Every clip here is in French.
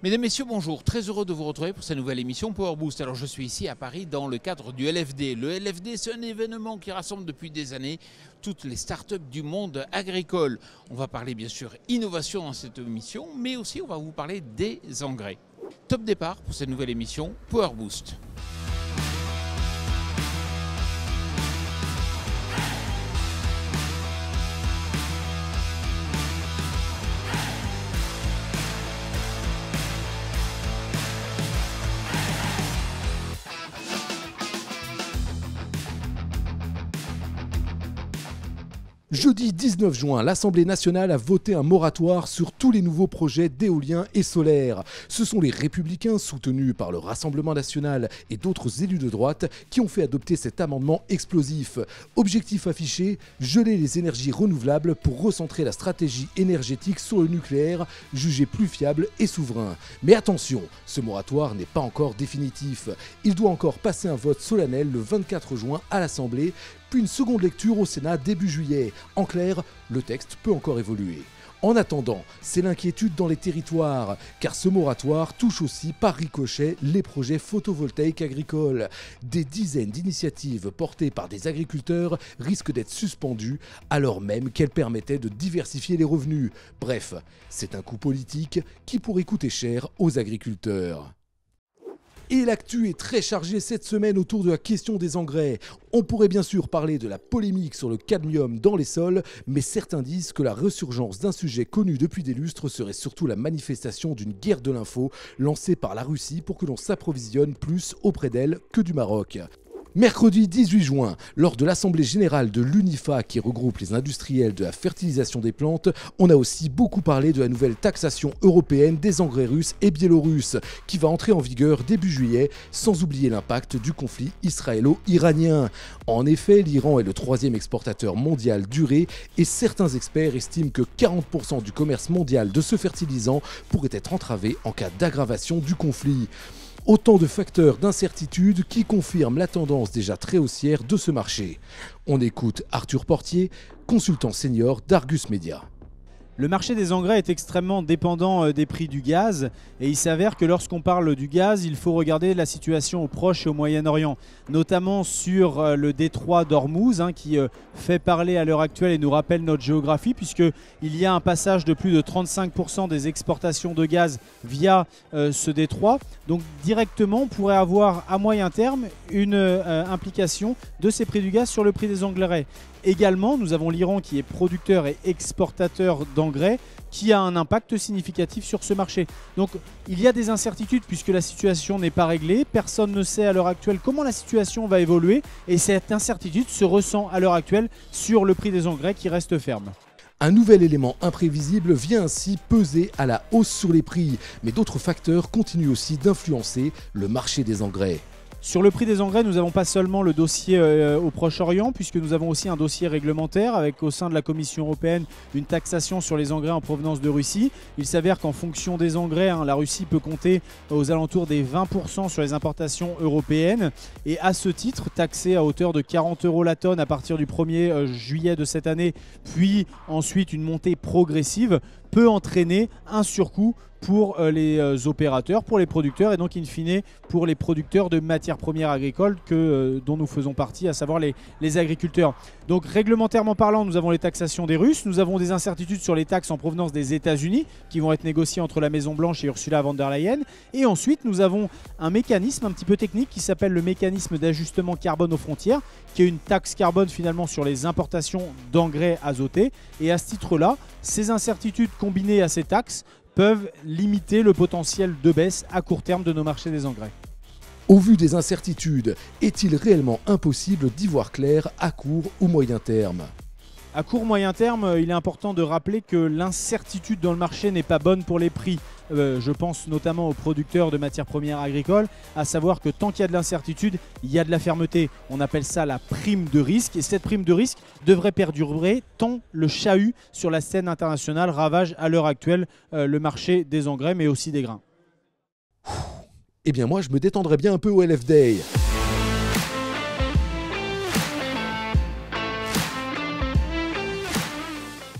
Mesdames, Messieurs, bonjour. Très heureux de vous retrouver pour cette nouvelle émission Power Boost. Alors, je suis ici à Paris dans le cadre du LFD. Le LFD, c'est un événement qui rassemble depuis des années toutes les startups du monde agricole. On va parler bien sûr innovation dans cette émission, mais aussi on va vous parler des engrais. Top départ pour cette nouvelle émission Power Boost. Jeudi 19 juin, l'Assemblée nationale a voté un moratoire sur tous les nouveaux projets d'éolien et solaire. Ce sont les Républicains, soutenus par le Rassemblement national et d'autres élus de droite, qui ont fait adopter cet amendement explosif. Objectif affiché, geler les énergies renouvelables pour recentrer la stratégie énergétique sur le nucléaire, jugé plus fiable et souverain. Mais attention, ce moratoire n'est pas encore définitif. Il doit encore passer un vote solennel le 24 juin à l'Assemblée, puis une seconde lecture au Sénat début juillet. En clair, le texte peut encore évoluer. En attendant, c'est l'inquiétude dans les territoires, car ce moratoire touche aussi par ricochet les projets photovoltaïques agricoles. Des dizaines d'initiatives portées par des agriculteurs risquent d'être suspendues, alors même qu'elles permettaient de diversifier les revenus. Bref, c'est un coup politique qui pourrait coûter cher aux agriculteurs. Et l'actu est très chargée cette semaine autour de la question des engrais. On pourrait bien sûr parler de la polémique sur le cadmium dans les sols, mais certains disent que la ressurgence d'un sujet connu depuis des lustres serait surtout la manifestation d'une guerre de l'info lancée par la Russie pour que l'on s'approvisionne plus auprès d'elle que du Maroc. Mercredi 18 juin, lors de l'Assemblée générale de l'UNIFA qui regroupe les industriels de la fertilisation des plantes, on a aussi beaucoup parlé de la nouvelle taxation européenne des engrais russes et biélorusses qui va entrer en vigueur début juillet, sans oublier l'impact du conflit israélo-iranien. En effet, l'Iran est le troisième exportateur mondial d'urée et certains experts estiment que 40% du commerce mondial de ce fertilisant pourrait être entravé en cas d'aggravation du conflit. Autant de facteurs d'incertitude qui confirment la tendance déjà très haussière de ce marché. On écoute Arthur Portier, consultant senior d'Argus Media. Le marché des engrais est extrêmement dépendant des prix du gaz et il s'avère que lorsqu'on parle du gaz, il faut regarder la situation au Proche et au Moyen-Orient, notamment sur le détroit d'Ormuz qui fait parler à l'heure actuelle et nous rappelle notre géographie puisqu'il y a un passage de plus de 35% des exportations de gaz via ce détroit. Donc directement, on pourrait avoir à moyen terme une implication de ces prix du gaz sur le prix des engrais. Également, nous avons l'Iran qui est producteur et exportateur d'engrais qui a un impact significatif sur ce marché. Donc il y a des incertitudes puisque la situation n'est pas réglée. Personne ne sait à l'heure actuelle comment la situation va évoluer et cette incertitude se ressent à l'heure actuelle sur le prix des engrais qui reste ferme. Un nouvel élément imprévisible vient ainsi peser à la hausse sur les prix, mais d'autres facteurs continuent aussi d'influencer le marché des engrais. Sur le prix des engrais, nous n'avons pas seulement le dossier au Proche-Orient, puisque nous avons aussi un dossier réglementaire avec au sein de la Commission européenne une taxation sur les engrais en provenance de Russie. Il s'avère qu'en fonction des engrais, la Russie peut compter aux alentours des 20% sur les importations européennes et à ce titre taxé à hauteur de 40 € la tonne à partir du 1er juillet de cette année, puis ensuite une montée progressive peut entraîner un surcoût pour les opérateurs, pour les producteurs et donc in fine pour les producteurs de matières premières agricoles dont nous faisons partie, à savoir les agriculteurs. Donc réglementairement parlant, nous avons les taxations des Russes, nous avons des incertitudes sur les taxes en provenance des États-Unis qui vont être négociées entre la Maison Blanche et Ursula von der Leyen. Et ensuite nous avons un mécanisme un petit peu technique qui s'appelle le mécanisme d'ajustement carbone aux frontières, qui est une taxe carbone finalement sur les importations d'engrais azotés. Et à ce titre-là, ces incertitudes combinées à ces taxes peuvent limiter le potentiel de baisse à court terme de nos marchés des engrais. Au vu des incertitudes, est-il réellement impossible d'y voir clair à court ou moyen terme ? À court moyen terme, il est important de rappeler que l'incertitude dans le marché n'est pas bonne pour les prix. Je pense notamment aux producteurs de matières premières agricoles, à savoir que tant qu'il y a de l'incertitude, il y a de la fermeté. On appelle ça la prime de risque et cette prime de risque devrait perdurer tant le chahut sur la scène internationale ravage à l'heure actuelle le marché des engrais mais aussi des grains. Eh bien moi je me détendrais bien un peu au LFD.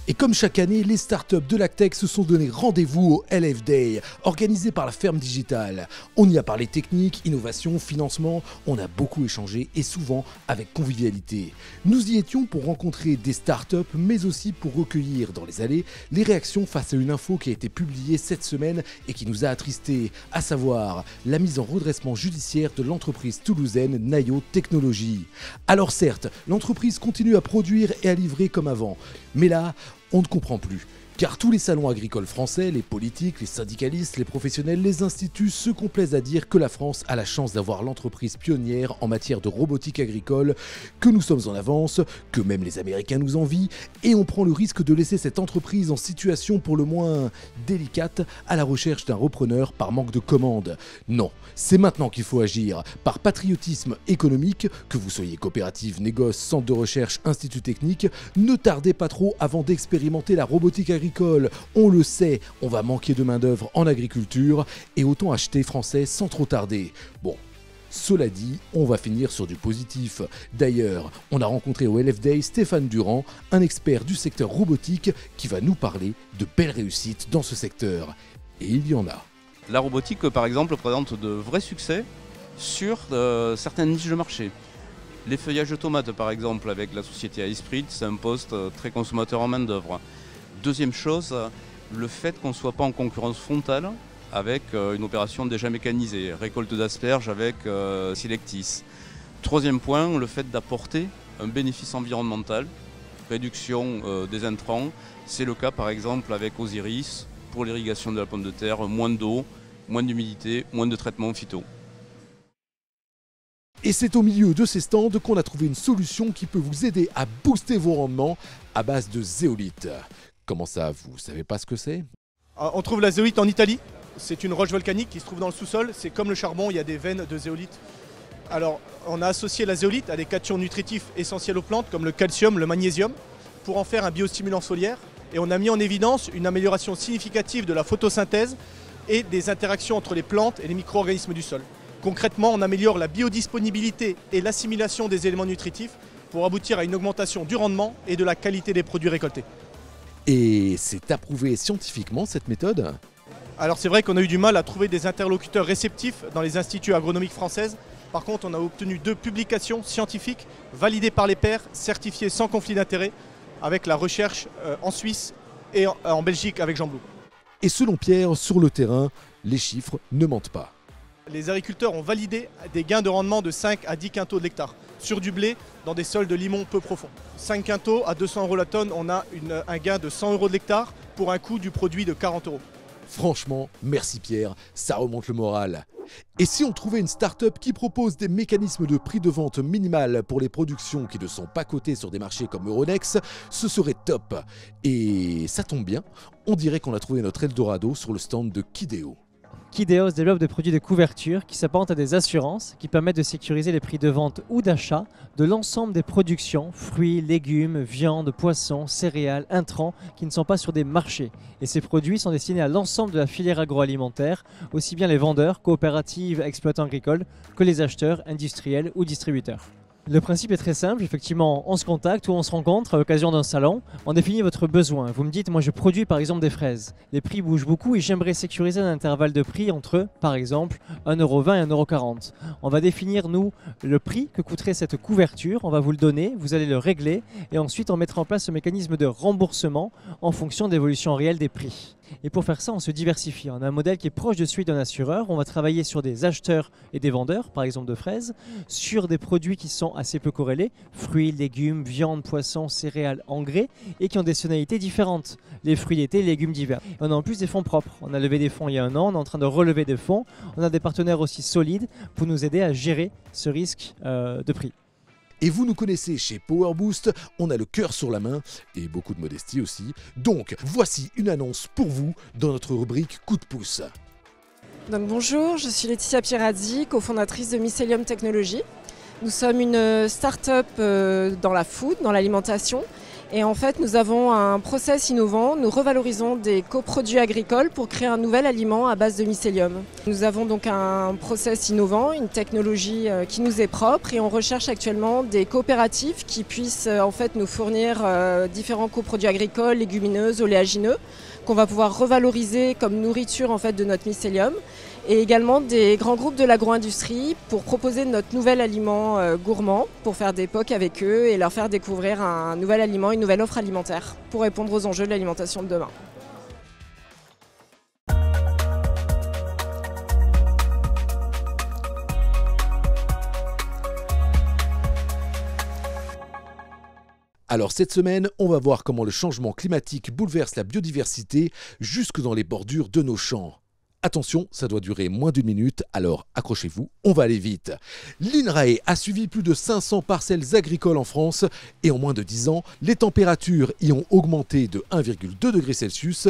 Et comme chaque année, les startups de l'AgTech se sont donné rendez-vous au LF Day, organisé par la Ferme Digitale. On y a parlé technique, innovation, financement, on a beaucoup échangé et souvent avec convivialité. Nous y étions pour rencontrer des startups, mais aussi pour recueillir dans les allées les réactions face à une info qui a été publiée cette semaine et qui nous a attristés, à savoir la mise en redressement judiciaire de l'entreprise toulousaine Nayo Technologies. Alors certes, l'entreprise continue à produire et à livrer comme avant, mais là, on ne comprend plus. Car tous les salons agricoles français, les politiques, les syndicalistes, les professionnels, les instituts se complaisent à dire que la France a la chance d'avoir l'entreprise pionnière en matière de robotique agricole, que nous sommes en avance, que même les Américains nous envient, et on prend le risque de laisser cette entreprise en situation pour le moins délicate à la recherche d'un repreneur par manque de commandes. Non, c'est maintenant qu'il faut agir, par patriotisme économique, que vous soyez coopérative, négoce, centre de recherche, institut technique, ne tardez pas trop avant d'expérimenter la robotique agricole. On le sait, on va manquer de main-d'œuvre en agriculture et autant acheter français sans trop tarder. Bon, cela dit, on va finir sur du positif. D'ailleurs, on a rencontré au LF Day Stéphane Durand, un expert du secteur robotique qui va nous parler de belles réussites dans ce secteur. Et il y en a. La robotique, par exemple, présente de vrais succès sur certaines niches de marché. Les feuillages de tomates, par exemple, avec la société iSprit, c'est un poste très consommateur en main-d'œuvre. Deuxième chose, le fait qu'on ne soit pas en concurrence frontale avec une opération déjà mécanisée, récolte d'asperges avec Selectis. Troisième point, le fait d'apporter un bénéfice environnemental, réduction des intrants. C'est le cas par exemple avec Osiris pour l'irrigation de la pomme de terre, moins d'eau, moins d'humidité, moins de traitement phyto. Et c'est au milieu de ces stands qu'on a trouvé une solution qui peut vous aider à booster vos rendements à base de zéolite. Comment ça, vous savez pas ce que c'est? On trouve la zéolite en Italie. C'est une roche volcanique qui se trouve dans le sous-sol. C'est comme le charbon, il y a des veines de zéolite. Alors, on a associé la zéolite à des cations nutritifs essentiels aux plantes, comme le calcium, le magnésium, pour en faire un biostimulant foliaire. Et on a mis en évidence une amélioration significative de la photosynthèse et des interactions entre les plantes et les micro-organismes du sol. Concrètement, on améliore la biodisponibilité et l'assimilation des éléments nutritifs pour aboutir à une augmentation du rendement et de la qualité des produits récoltés. Et c'est approuvé scientifiquement cette méthode? Alors c'est vrai qu'on a eu du mal à trouver des interlocuteurs réceptifs dans les instituts agronomiques françaises. Par contre, on a obtenu 2 publications scientifiques validées par les pairs, certifiées sans conflit d'intérêt, avec la recherche en Suisse et en Belgique avec Jean Blou. Et selon Pierre, sur le terrain, les chiffres ne mentent pas. Les agriculteurs ont validé des gains de rendement de 5 à 10 quintaux de l'hectare sur du blé dans des sols de limon peu profonds. 5 quintaux à 200 € la tonne, on a un gain de 100 € de l'hectare pour un coût du produit de 40 €. Franchement, merci Pierre, ça remonte le moral. Et si on trouvait une start-up qui propose des mécanismes de prix de vente minimal pour les productions qui ne sont pas cotées sur des marchés comme Euronext, ce serait top. Et ça tombe bien, on dirait qu'on a trouvé notre Eldorado sur le stand de Kideo. Kideo développe des produits de couverture qui s'apparentent à des assurances qui permettent de sécuriser les prix de vente ou d'achat de l'ensemble des productions, fruits, légumes, viande, poissons, céréales, intrants qui ne sont pas sur des marchés. Et ces produits sont destinés à l'ensemble de la filière agroalimentaire, aussi bien les vendeurs, coopératives, exploitants agricoles que les acheteurs, industriels ou distributeurs. Le principe est très simple, effectivement, on se contacte ou on se rencontre à l'occasion d'un salon, on définit votre besoin. Vous me dites, moi je produis par exemple des fraises. Les prix bougent beaucoup et j'aimerais sécuriser un intervalle de prix entre, par exemple, 1,20 € et 1,40 €. On va définir, nous, le prix que coûterait cette couverture, on va vous le donner, vous allez le régler et ensuite on mettra en place ce mécanisme de remboursement en fonction de l'évolution réelle des prix. Et pour faire ça, on se diversifie. On a un modèle qui est proche de celui d'un assureur. On va travailler sur des acheteurs et des vendeurs, par exemple de fraises, sur des produits qui sont assez peu corrélés, fruits, légumes, viande, poissons, céréales, engrais, et qui ont des sonorités différentes. Les fruits d'été, les légumes d'hiver. On a en plus des fonds propres. On a levé des fonds il y a 1 an, on est en train de relever des fonds. On a des partenaires aussi solides pour nous aider à gérer ce risque de prix. Et vous nous connaissez chez PowerBoost, on a le cœur sur la main et beaucoup de modestie aussi. Donc voici une annonce pour vous dans notre rubrique Coup de pouce. Donc bonjour, je suis Laetitia Pierazzi, cofondatrice de Mycelium Technologies. Nous sommes une start-up dans la food, dans l'alimentation, Et en fait, nous avons un process innovant. Nous revalorisons des coproduits agricoles pour créer un nouvel aliment à base de mycélium. Nous avons donc un process innovant, une technologie qui nous est propre et on recherche actuellement des coopératives qui puissent en fait nous fournir différents coproduits agricoles, légumineuses, oléagineux qu'on va pouvoir revaloriser comme nourriture en fait de notre mycélium. Et également des grands groupes de l'agro-industrie pour proposer notre nouvel aliment gourmand, pour faire des POC avec eux et leur faire découvrir un nouvel aliment, une nouvelle offre alimentaire pour répondre aux enjeux de l'alimentation de demain. Alors cette semaine, on va voir comment le changement climatique bouleverse la biodiversité jusque dans les bordures de nos champs. Attention, ça doit durer moins d'1 minute, alors accrochez-vous, on va aller vite. L'INRAE a suivi plus de 500 parcelles agricoles en France et en moins de 10 ans, les températures y ont augmenté de 1,2 degrés Celsius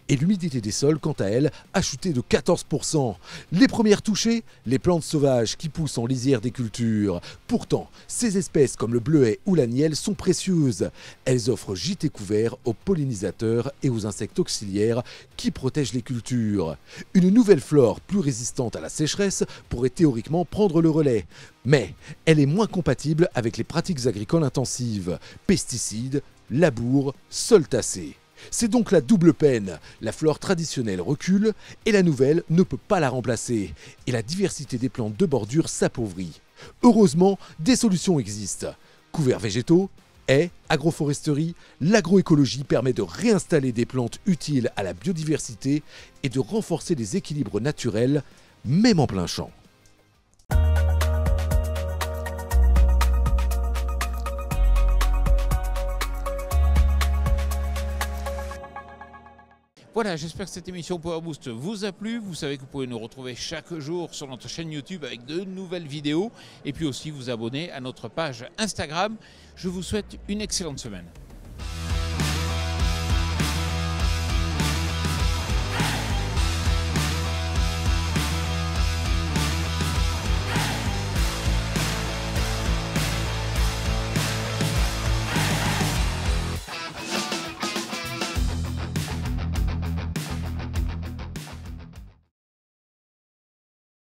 et l'humidité des sols, quant à elle, a chuté de 14%. Les premières touchées, les plantes sauvages qui poussent en lisière des cultures. Pourtant, ces espèces comme le bleuet ou la nielle sont précieuses. Elles offrent gîte et couvert aux pollinisateurs et aux insectes auxiliaires qui protègent les cultures. Une nouvelle flore plus résistante à la sécheresse pourrait théoriquement prendre le relais. Mais elle est moins compatible avec les pratiques agricoles intensives. Pesticides, labour, sol tassé. C'est donc la double peine. La flore traditionnelle recule et la nouvelle ne peut pas la remplacer. Et la diversité des plantes de bordure s'appauvrit. Heureusement, des solutions existent. Couverts végétaux, haies, agroforesterie, l'agroécologie permet de réinstaller des plantes utiles à la biodiversité et de renforcer les équilibres naturels, même en plein champ. Voilà, j'espère que cette émission Power Boost vous a plu. Vous savez que vous pouvez nous retrouver chaque jour sur notre chaîne YouTube avec de nouvelles vidéos et puis aussi vous abonner à notre page Instagram. Je vous souhaite une excellente semaine.